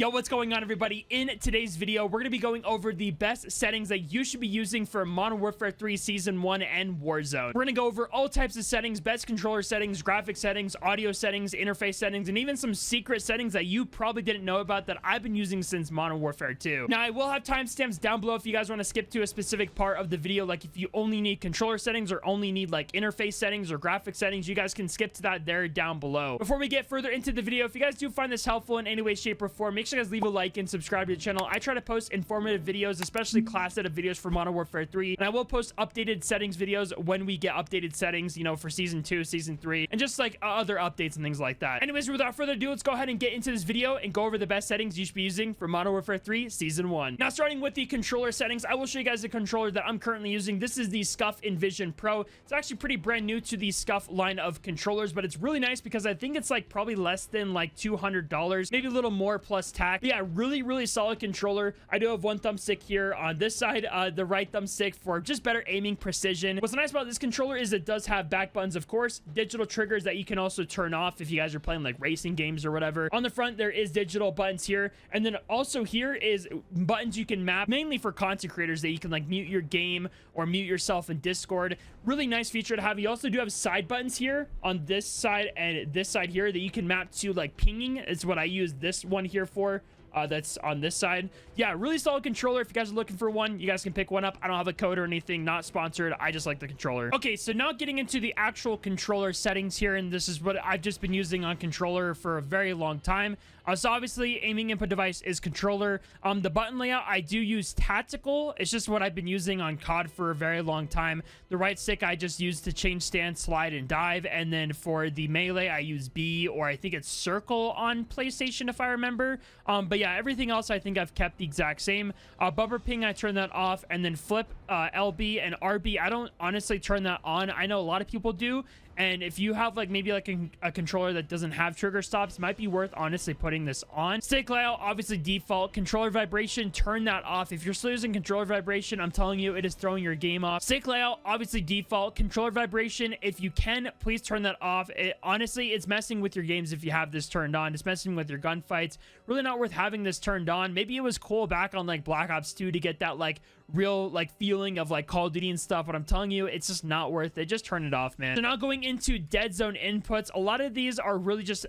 Yo, what's going on, everybody? In today's video, we're going to be going over the best settings that you should be using for Modern Warfare 3 Season 1 and Warzone. We're going to go over all types of settings, best controller settings, graphic settings, audio settings, interface settings, and even some secret settings that you probably didn't know about that I've been using since Modern Warfare 2. Now, I will have timestamps down below if you guys want to skip to a specific part of the video, like if you only need controller settings or only need like interface settings or graphic settings, you guys can skip to that there down below. Before we get further into the video, if you guys do find this helpful in any way, shape, or form, make sure you guys leave a like and subscribe to the channel. I try to post informative videos, especially class setup videos for Modern Warfare 3, and I will post updated settings videos when we get updated settings, you know, for Season 2, Season 3, and just like other updates and things like that. Anyways, without further ado, let's go ahead and get into this video and go over the best settings you should be using for Modern Warfare 3 Season 1. Now, starting with the controller settings, I will show you guys the controller that I'm currently using. This is the Scuff Envision Pro. It's actually pretty brand new to the Scuff line of controllers, but it's really nice because I think it's like probably less than like $200, maybe a little more plus tax. But yeah, really solid controller. I do have one thumbstick here on this side, the right thumbstick for just better aiming precision. What's nice about this controller is it does have back buttons, of course, digital triggers that you can also turn off if you guys are playing like racing games or whatever. On the front, there is digital buttons here, and then also here is buttons you can map mainly for content creators that you can like mute your game or mute yourself in Discord. Really nice feature to have. You also do have side buttons here on this side and this side here that you can map to like pinging. It's what I use this one here for. That's on this side. Yeah, really solid controller. If you guys are looking for one, you guys can pick one up. I don't have a code or anything, not sponsored. I just like the controller. Okay, so now getting into the actual controller settings here, and this is what I've just been using on controller for a very long time. So obviously, aiming input device is controller. The button layout, I do use tactical. It's just what I've been using on COD for a very long time. The right stick I just use to change stance, slide, and dive. And then for the melee, I use B, or I think it's circle on PlayStation if I remember. But yeah, everything else I think I've kept the exact same. Bumper ping, I turn that off. And then flip, LB, and RB, I don't honestly turn that on. I know a lot of people do. And if you have like maybe like a controller that doesn't have trigger stops, it might be worth honestly putting this on. Stick layout, obviously default. Controller vibration, turn that off. If you're still using controller vibration, I'm telling you, it is throwing your game off. Stick layout, obviously default. Controller vibration, if you can, please turn that off. Honestly, it's messing with your games if you have this turned on. It's messing with your gunfights. Really not worth having this turned on. Maybe it was cool back on like Black Ops 2 to get that like real like feeling of like Call of Duty and stuff, but I'm telling you, it's just not worth it. Just turn it off, man. So now going into dead zone inputs, a lot of these are really just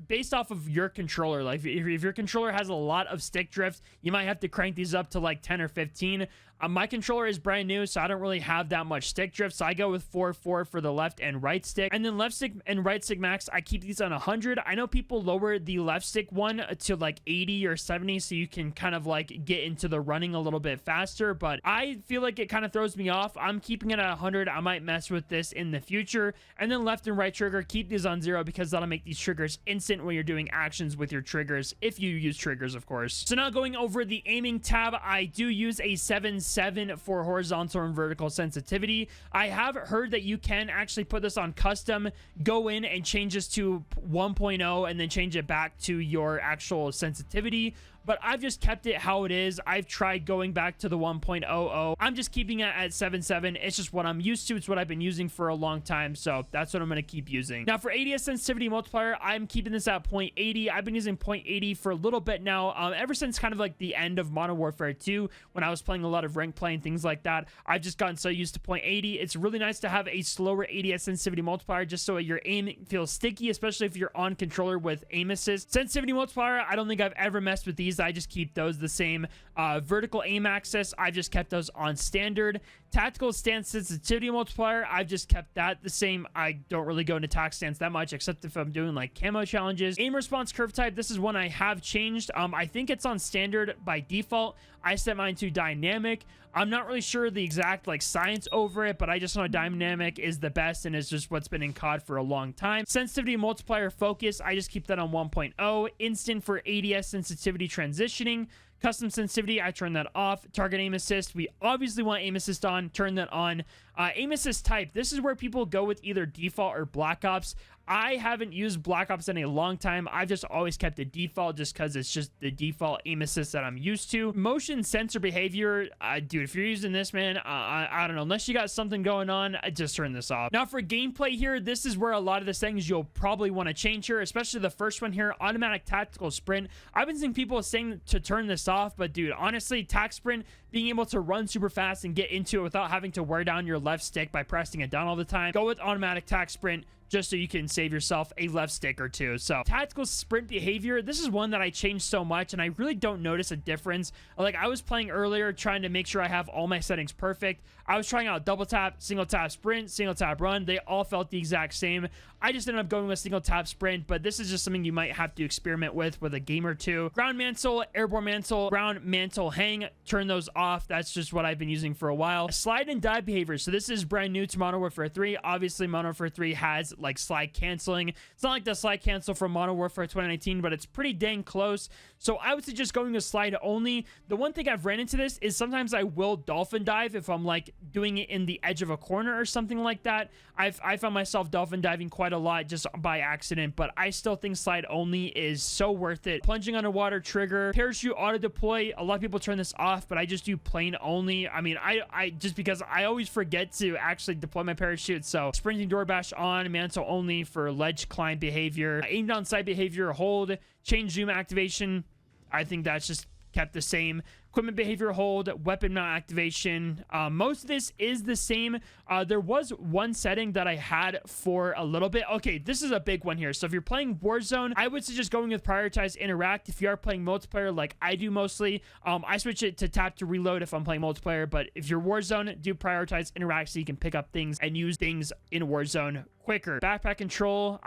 based off of your controller. Like if your controller has a lot of stick drift, you might have to crank these up to like 10 or 15. My controller is brand new, so I don't really have that much stick drift, so I go with 4 for the left and right stick. And then left stick and right stick max, I keep these on 100. I know people lower the left stick one to like 80 or 70 so you can kind of like get into the running a little bit faster, but I feel like it kind of throws me off. I'm keeping it at 100. I might mess with this in the future. And then left and right trigger, keep these on 0 because that'll make these triggers instant when you're doing actions with your triggers, if you use triggers, of course. So now going over the aiming tab, I do use a 7.7 for horizontal and vertical sensitivity. I have heard that you can actually put this on custom, go in and change this to 1.0 and then change it back to your actual sensitivity. But I've just kept it how it is. I've tried going back to the 1.00. I'm just keeping it at 7.7. It's just what I'm used to. It's what I've been using for a long time. So that's what I'm going to keep using. Now for ADS sensitivity multiplier, I'm keeping this at 0.80. I've been using 0.80 for a little bit now. Ever since kind of like the end of Modern Warfare 2, when I was playing a lot of rank play and things like that, I've just gotten so used to 0.80. It's really nice to have a slower ADS sensitivity multiplier just so your aim feels sticky, especially if you're on controller with aim assist. Sensitivity multiplier, I don't think I've ever messed with these. I just keep those the same. Vertical aim access, I've just kept those on standard. Tactical stance sensitivity multiplier, I've just kept that the same. I don't really go into tac stance that much, except if I'm doing like camo challenges. Aim response curve type, this is one I have changed. I think it's on standard by default. I set mine to dynamic. I'm not really sure the exact like science over it, but I just know dynamic is the best and is just what's been in COD for a long time. Sensitivity multiplier focus, I just keep that on 1.0. Instant for ADS sensitivity transitioning. Custom sensitivity, I turn that off. Target aim assist, we obviously want aim assist on, turn that on. Aim assist type, this is where people go with either default or Black Ops. I haven't used Black Ops in a long time. I've just always kept it default just because it's just the default aim assist that I'm used to. Motion sensor behavior, dude, if you're using this, man, I don't know. Unless you got something going on, I just turn this off. Now for gameplay here, this is where a lot of the settings you'll probably want to change here, especially the first one here, automatic tactical sprint. I've been seeing people saying to turn this off, but dude, honestly, tac sprint, being able to run super fast and get into it without having to wear down your left stick by pressing it down all the time, go with automatic tac sprint, just so you can save yourself a left stick or two. So tactical sprint behavior, this is one that I changed so much and I really don't notice a difference. Like I was playing earlier trying to make sure I have all my settings perfect. I was trying out double tap, single tap sprint, single tap run. They all felt the exact same. I just ended up going with single tap sprint, but this is just something you might have to experiment with a game or two. Ground mantle, airborne mantle, ground mantle hang, turn those off. That's just what I've been using for a while. Slide and dive behavior. So this is brand new to Modern Warfare 3. Obviously Modern Warfare 3 has like slide canceling. It's not like the slide cancel from Modern Warfare 2019, but it's pretty dang close. So I would suggest going to slide only. The one thing I've ran into this is sometimes I will dolphin dive if I'm like doing it in the edge of a corner or something like that. I found myself dolphin diving quite a lot just by accident, but I still think slide only is so worth it. Plunging underwater trigger, parachute auto deploy. A lot of people turn this off, but I just do plain only. I mean, I just because I always forget to actually deploy my parachute. So sprinting door bash on, mantle only for ledge climb behavior, aim down sight behavior, hold, change zoom activation. I think that's just kept the same. Equipment behavior hold, weapon mount activation. Most of this is the same. There was one setting that I had for a little bit. Okay, this is a big one here. So if you're playing Warzone, I would suggest going with prioritize interact. If you are playing multiplayer like I do mostly, I switch it to tap to reload if I'm playing multiplayer. But if you're Warzone, do prioritize interact so you can pick up things and use things in Warzone quicker. Backpack control,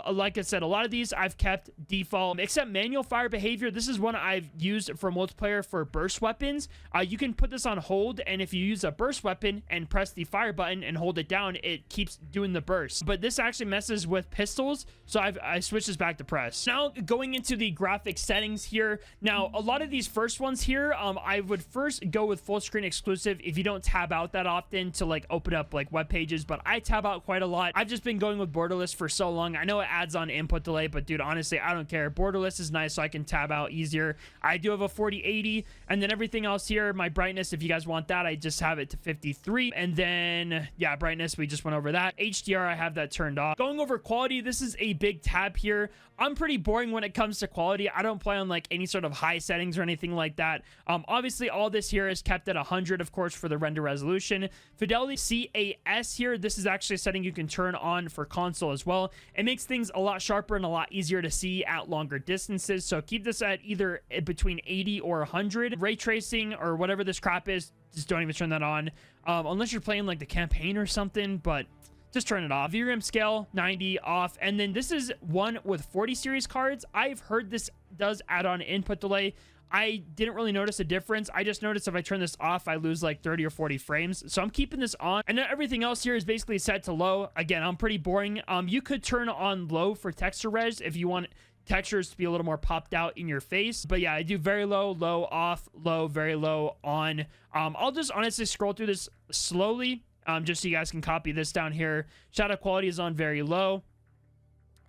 like I said, a lot of these I've kept default except manual fire behavior. This is one I've used for multiplayer for burst weapons. You can put this on hold, and if you use a burst weapon and press the fire button and hold it down, it keeps doing the burst. But this actually messes with pistols, so I switched this back to press. Now going into the graphic settings here. Now a lot of these first ones here, I would first go with full screen exclusive if you don't tab out that often to like open up like web pages, but I tab out quite a lot. I've just been going with borderless for so long. I know it adds on input delay, but dude, honestly, I don't care. Borderless is nice so I can tab out easier. I do have a 4080, and then everything else here, my brightness, if you guys want that, I just have it to 53. And then yeah, brightness, we just went over that. HDR, I have that turned off. Going over quality, this is a big tab here. I'm pretty boring when it comes to quality. I don't play on like any sort of high settings or anything like that. Obviously all this here is kept at 100, of course, for the render resolution. Fidelity CAS here, this is actually a setting you can turn on for console as well. It makes things a lot sharper and a lot easier to see at longer distances, so keep this at either between 80 or 100. Ray tracing or whatever this crap is, just don't even turn that on unless you're playing like the campaign or something, but just turn it off. VRAM scale 90 off. And then this is one with 40 series cards. I've heard this does add on input delay. I didn't really notice a difference. I just noticed if I turn this off, I lose like 30 or 40 frames. So I'm keeping this on. And then everything else here is basically set to low. Again, I'm pretty boring. You could turn on low for texture res if you want textures to be a little more popped out in your face. But yeah, I do very low, low, off, low, very low, on. I'll just honestly scroll through this slowly, just so you guys can copy this down here. Shadow quality is on very low.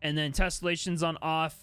And then tessellation's on off.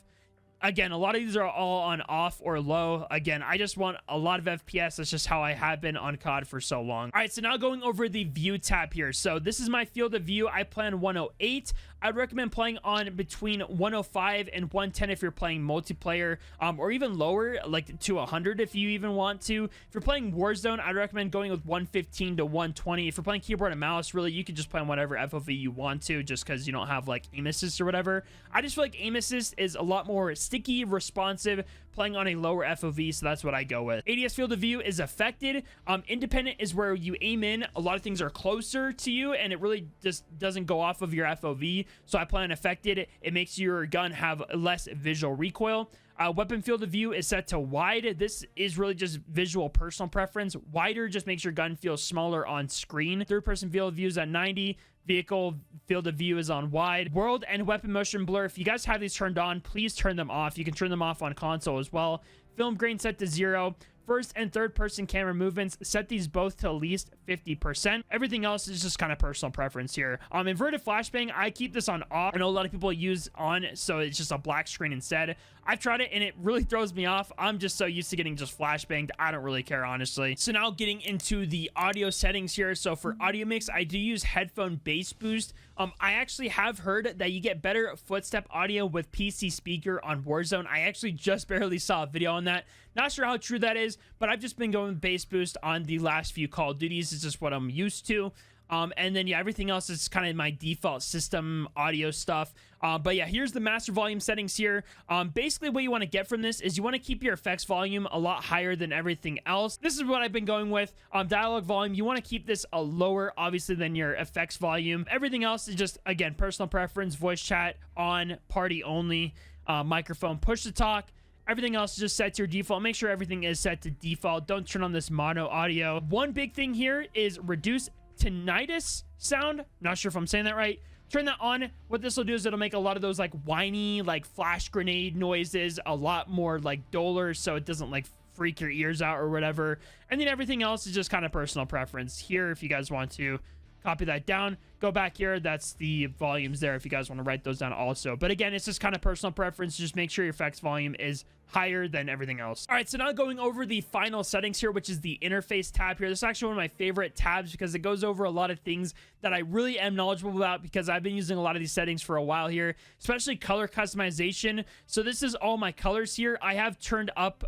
Again, a lot of these are all on off or low. Again, I just want a lot of FPS. That's just how I have been on COD for so long. All right, so now going over the view tab here. So this is my field of view. I plan 108. I'd recommend playing on between 105 and 110 if you're playing multiplayer, or even lower, like to 100 if you even want to. If you're playing Warzone, I'd recommend going with 115 to 120. If you're playing keyboard and mouse, really, you can just play on whatever FOV you want to, just because you don't have like aim assist or whatever. I just feel like aim assist is a lot more sticky, responsive, playing on a lower FOV, so that's what I go with. ADS field of view is affected. Independent is where you aim in. A lot of things are closer to you, and it really just doesn't go off of your FOV, so I plan affected. It makes your gun have less visual recoil. Weapon field of view is set to wide. This is really just visual personal preference. Wider just makes your gun feel smaller on screen. Third person field of view is at 90. Vehicle field of view is on wide. World and weapon motion blur, if you guys have these turned on, please turn them off. You can turn them off on console as well. Film grain set to 0. First and third person camera movements, set these both to at least 50%. Everything else is just kind of personal preference here. Inverted flashbang, I keep this on off. I know a lot of people use on, so it's just a black screen instead. I've tried it and it really throws me off. I'm just so used to getting just flashbanged. I don't really care, honestly. So now getting into the audio settings here. So for audio mix, I do use headphone bass boost. I actually have heard that you get better footstep audio with PC speaker on Warzone. I actually just barely saw a video on that. Not sure how true that is, but I've just been going bass boost on the last few Call of Duties. It's just what I'm used to. And then, yeah, everything else is kind of my default system audio stuff. But yeah, here's the master volume settings here. Basically, what you want to get from this is you want to keep your effects volume a lot higher than everything else. This is what I've been going with. Dialogue volume, you want to keep this a lower, obviously, than your effects volume. Everything else is just, again, personal preference, voice chat on, party only, microphone, push to talk. Everything else is just set to your default. Make sure everything is set to default. Don't turn on this mono audio. One big thing here is reduce tinnitus sound. Not sure if I'm saying that right. Turn that on. What this will do is it'll make a lot of those like whiny, like flash grenade noises a lot more like duller, so it doesn't like freak your ears out or whatever. And then everything else is just kind of personal preference here. If you guys want to copy that down, go back here. That's the volumes there if you guys want to write those down also. But again, it's just kind of personal preference. Just make sure your effects volume is higher than everything else. All right, so now going over the final settings here, which is the interface tab here. This is actually one of my favorite tabs because it goes over a lot of things that I really am knowledgeable about because I've been using a lot of these settings for a while here, especially color customization. So this is all my colors here. I have turned up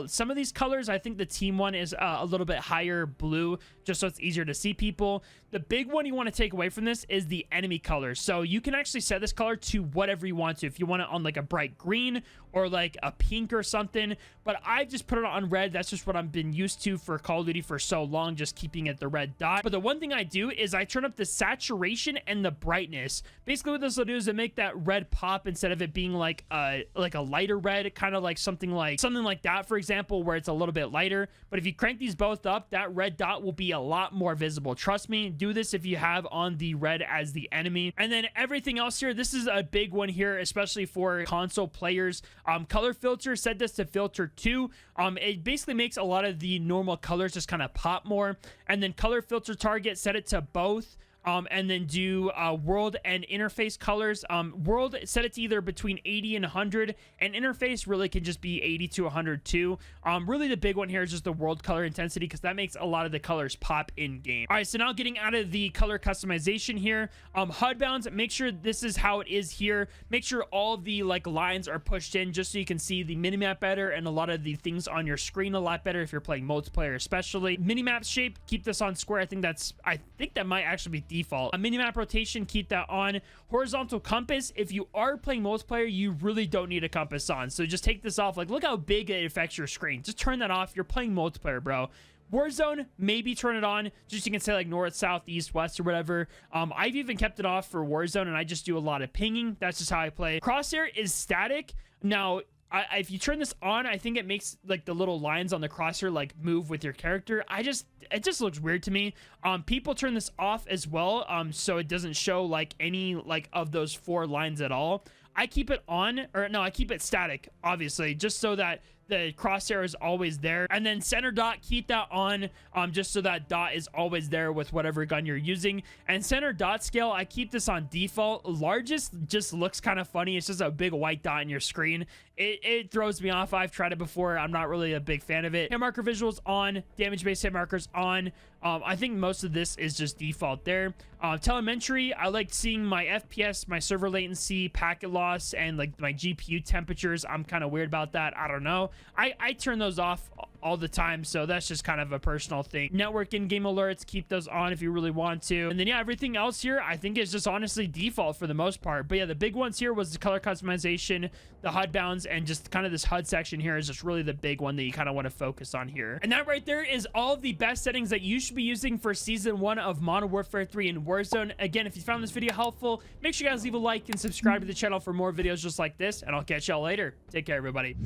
some of these colors. I think the team one is a little bit higher blue, just so it's easier to see people. The big one you want to take away from this is the enemy color. So you can actually set this color to whatever you want to. If you want it on like a bright green or like a pink or something, but I just put it on red. That's just what I've been used to for Call of Duty for so long, just keeping it the red dot. But the one thing I do is I turn up the saturation and the brightness. Basically what this will do is to make that red pop instead of it being like a lighter red, kind of like something like that, for example, where it's a little bit lighter. But if you crank these both up, that red dot will be a lot more visible. Trust me, do this if you have on the red as the enemy. And then everything else here, this is a big one here, especially for console players. Color filter, set this to filter 2. It basically makes a lot of the normal colors just kind of pop more. And then color filter target, set it to both. And then do world and interface colors. World, set it to either between 80 and 100, and interface really can just be 80 to 100 too. Really the big one here is just the world color intensity because that makes a lot of the colors pop in game. All right, so now getting out of the color customization here, HUD bounds, make sure this is how it is here. Make sure all the like lines are pushed in just so you can see the minimap better and a lot of the things on your screen a lot better if you're playing multiplayer especially. Minimap shape, keep this on square. I think that might actually be default. A minimap rotation, keep that on. Horizontal compass, if you are playing multiplayer, you really don't need a compass on, so just take this off. Like, look how big it affects your screen. Just turn that off. You're playing multiplayer, bro. Warzone, maybe turn it on, just you can say like north, south, east, west, or whatever. I've even kept it off for Warzone, and I just do a lot of pinging. That's just how I play. Crosshair is static. Now, if you turn this on, I think it makes like the little lines on the crosshair like move with your character. It just looks weird to me. People turn this off as well, so it doesn't show like any like of those 4 lines at all. I keep it on, or no, I keep it static, obviously, just so that the crosshair is always there. And then center dot, keep that on, just so that dot is always there with whatever gun you're using. And center dot scale, I keep this on default. Largest just looks kind of funny. It's just a big white dot in your screen. It throws me off. I've tried it before. I'm not really a big fan of it. Hit marker visuals on, damage based hit markers on. I think most of this is just default there. Telemetry, I like seeing my FPS, my server latency, packet loss, and like my GPU temperatures. I'm kind of weird about that. I don't know. I turn those off all the time, so that's just kind of a personal thing. Network in-game alerts, keep those on if you really want to. And then yeah, everything else here I think is just honestly default for the most part. But yeah, the big ones here was the color customization, the HUD bounds, and just kind of this HUD section here is just really the big one that you kind of want to focus on here. And that right there is all of the best settings that you should be using for season 1 of Modern Warfare 3 and Warzone. Again, if you found this video helpful, make sure you guys leave a like and subscribe to the channel for more videos just like this, and I'll catch y'all later. Take care, everybody.